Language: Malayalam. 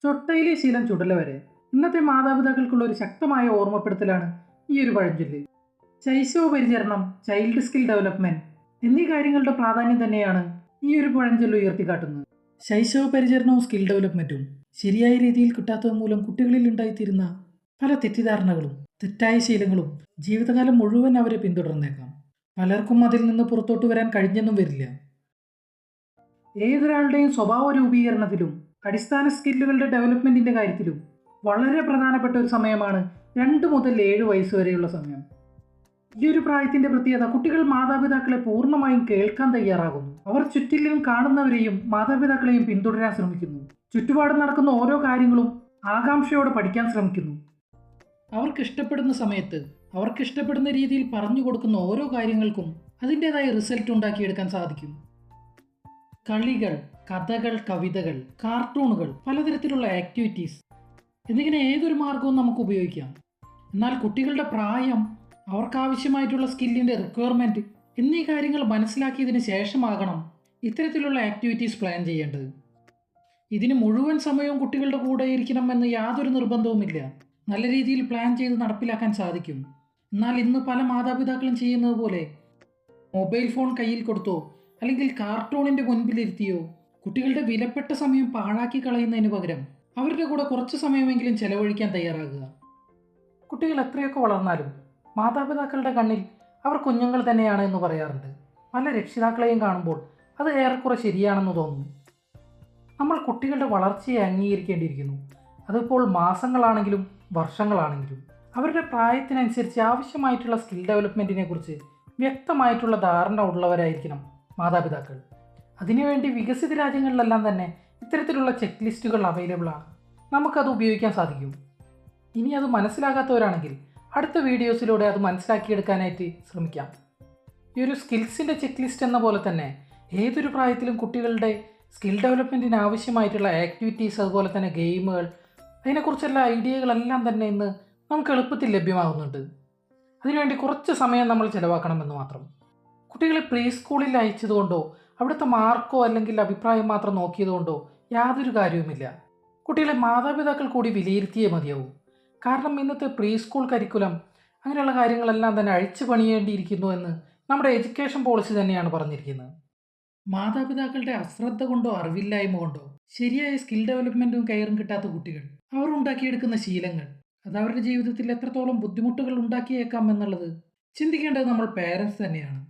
ചൊട്ടയിലെ ശീലം ചുടല വരെ. ഇന്നത്തെ മാതാപിതാക്കൾക്കുള്ള ഒരു ശക്തമായ ഓർമ്മപ്പെടുത്തലാണ് ഈ ഒരു പഴഞ്ചൊല്ല്. ശൈശവ പരിചരണം, ചൈൽഡ് സ്കിൽ ഡെവലപ്മെന്റ് എന്നീ കാര്യങ്ങളുടെ പ്രാധാന്യം തന്നെയാണ് ഈ ഒരു പഴഞ്ചൊല്ല് ഉയർത്തിക്കാട്ടുന്നത്. ശൈശവ പരിചരണവും സ്കിൽ ഡെവലപ്മെന്റും ശരിയായ രീതിയിൽ കിട്ടാത്തത് മൂലം കുട്ടികളിൽ ഉണ്ടായിത്തീരുന്ന പല തെറ്റിദ്ധാരണകളും തെറ്റായ ശീലങ്ങളും ജീവിതകാലം മുഴുവൻ അവരെ പിന്തുടർന്നേക്കാം. പലർക്കും അതിൽ നിന്ന് പുറത്തോട്ട് വരാൻ കഴിഞ്ഞെന്നും വരില്ല. ഏതൊരാളുടെയും സ്വഭാവ രൂപീകരണത്തിലും അടിസ്ഥാന സ്കില്ലുകളുടെ ഡെവലപ്മെന്റിന്റെ കാര്യത്തിലും വളരെ പ്രധാനപ്പെട്ട ഒരു സമയമാണ് 2 മുതൽ 7 വയസ്സ് വരെയുള്ള സമയം. ഈ ഒരു പ്രായത്തിന്റെ പ്രത്യേകത കുട്ടികൾ മാതാപിതാക്കളെ പൂർണ്ണമായും കേൾക്കാൻ തയ്യാറാകുന്നു. അവർ ചുറ്റിലും കാണുന്നവരെയും മാതാപിതാക്കളെയും പിന്തുടരാൻ ശ്രമിക്കുന്നു. ചുറ്റുപാടും നടക്കുന്ന ഓരോ കാര്യങ്ങളും ആകാംക്ഷയോടെ പഠിക്കാൻ ശ്രമിക്കുന്നു. അവർക്ക് ഇഷ്ടപ്പെടുന്ന സമയത്ത് അവർക്ക് ഇഷ്ടപ്പെടുന്ന രീതിയിൽ പറഞ്ഞു കൊടുക്കുന്ന ഓരോ കാര്യങ്ങൾക്കും അതിൻ്റെതായ റിസൾട്ട് ഉണ്ടാക്കിയെടുക്കാൻ സാധിക്കും. കളികൾ, കഥകൾ, കവിതകൾ, കാർട്ടൂണുകൾ, പലതരത്തിലുള്ള ആക്ടിവിറ്റീസ് എന്നിങ്ങനെ ഏതൊരു മാർഗവും നമുക്ക് ഉപയോഗിക്കാം. എന്നാൽ കുട്ടികളുടെ പ്രായം, അവർക്കാവശ്യമായിട്ടുള്ള സ്കില്ലിൻ്റെ റിക്വയർമെൻറ്റ് എന്നീ കാര്യങ്ങൾ മനസ്സിലാക്കിയതിന് ശേഷമാകണം ഇത്തരത്തിലുള്ള ആക്ടിവിറ്റീസ് പ്ലാൻ ചെയ്യേണ്ടത്. ഇതിന് മുഴുവൻ സമയവും കുട്ടികളുടെ കൂടെ ഇരിക്കണം എന്ന് യാതൊരു നിർബന്ധവുമില്ല. നല്ല രീതിയിൽ പ്ലാൻ ചെയ്ത് നടപ്പിലാക്കാൻ സാധിക്കും. എന്നാൽ ഇന്ന് പല മാതാപിതാക്കളും ചെയ്യുന്നത് പോലെ മൊബൈൽ ഫോൺ കയ്യിൽ കൊടുത്തോ അല്ലെങ്കിൽ കാർട്ടൂണിൻ്റെ മുൻപിലിരുത്തിയോ കുട്ടികളുടെ വിലപ്പെട്ട സമയം പാഴാക്കി കളയുന്നതിന് പകരം അവരുടെ കൂടെ കുറച്ച് സമയമെങ്കിലും ചെലവഴിക്കാൻ തയ്യാറാകുക. കുട്ടികൾ എത്രയൊക്കെ വളർന്നാലും മാതാപിതാക്കളുടെ കണ്ണിൽ അവർ കുഞ്ഞുങ്ങൾ തന്നെയാണ് എന്ന് പറയാറുണ്ട്. പല രക്ഷിതാക്കളെയും കാണുമ്പോൾ അത് ഏറെക്കുറെ ശരിയാണെന്ന് തോന്നുന്നു. നമ്മൾ കുട്ടികളുടെ വളർച്ചയെ അംഗീകരിക്കേണ്ടിയിരിക്കുന്നു. അതിപ്പോൾ മാസങ്ങളാണെങ്കിലും വർഷങ്ങളാണെങ്കിലും. അവരുടെ പ്രായത്തിനനുസരിച്ച് ആവശ്യമായിട്ടുള്ള സ്കിൽ ഡെവലപ്മെൻറ്റിനെ കുറിച്ച് വ്യക്തമായിട്ടുള്ള ധാരണ ഉള്ളവരായിരിക്കണം മാതാപിതാക്കൾ. അതിനുവേണ്ടി വികസിത രാജ്യങ്ങളിലെല്ലാം തന്നെ ഇത്തരത്തിലുള്ള ചെക്ക് ലിസ്റ്റുകൾ അവൈലബിളാണ്. നമുക്കത് ഉപയോഗിക്കാൻ സാധിക്കും. ഇനി അത് മനസ്സിലാകാത്തവരാണെങ്കിൽ അടുത്ത വീഡിയോസിലൂടെ അത് മനസ്സിലാക്കിയെടുക്കാനായിട്ട് ശ്രമിക്കാം. ഈ ഒരു സ്കിൽസിൻ്റെ ചെക്ക് ലിസ്റ്റ് എന്ന പോലെ തന്നെ ഏതൊരു പ്രായത്തിലും കുട്ടികളുടെ സ്കിൽ ഡെവലപ്മെൻറ്റിന് ആവശ്യമായിട്ടുള്ള ആക്ടിവിറ്റീസ്, അതുപോലെ തന്നെ ഗെയിമുകൾ, അതിനെക്കുറിച്ചുള്ള ഐഡിയകളെല്ലാം തന്നെ ഇന്ന് നമുക്ക് എളുപ്പത്തിൽ ലഭ്യമാകുന്നുണ്ട്. അതിനുവേണ്ടി കുറച്ച് സമയം നമ്മൾ ചിലവാക്കണമെന്ന് മാത്രം. കുട്ടികളെ പ്രീ സ്കൂളിൽ അയച്ചതുകൊണ്ടോ അവിടുത്തെ മാർക്കോ അല്ലെങ്കിൽ അഭിപ്രായം മാത്രം നോക്കിയതുകൊണ്ടോ യാതൊരു കാര്യവുമില്ല. കുട്ടികളെ മാതാപിതാക്കൾ കൂടി വിലയിരുത്തിയേ മതിയാവും. കാരണം ഇന്നത്തെ പ്രീ സ്കൂൾ കരിക്കുലം അങ്ങനെയുള്ള കാര്യങ്ങളെല്ലാം തന്നെ അഴിച്ചു പണിയേണ്ടിയിരിക്കുന്നു എന്ന് നമ്മുടെ എഡ്യൂക്കേഷൻ പോളിസി തന്നെയാണ് പറഞ്ഞിരിക്കുന്നത്. മാതാപിതാക്കളുടെ അശ്രദ്ധ കൊണ്ടോ അറിവില്ലായ്മ കൊണ്ടോ ശരിയായ സ്കിൽ ഡെവലപ്മെൻറ്റും കെയറും കിട്ടാത്ത കുട്ടികൾ അവർ ഉണ്ടാക്കിയെടുക്കുന്ന ശീലങ്ങൾ അത് അവരുടെ ജീവിതത്തിൽ എത്രത്തോളം ബുദ്ധിമുട്ടുകൾ ഉണ്ടാക്കിയേക്കാം എന്നുള്ളത് ചിന്തിക്കേണ്ടത് നമ്മൾ പേരൻസ് തന്നെയാണ്.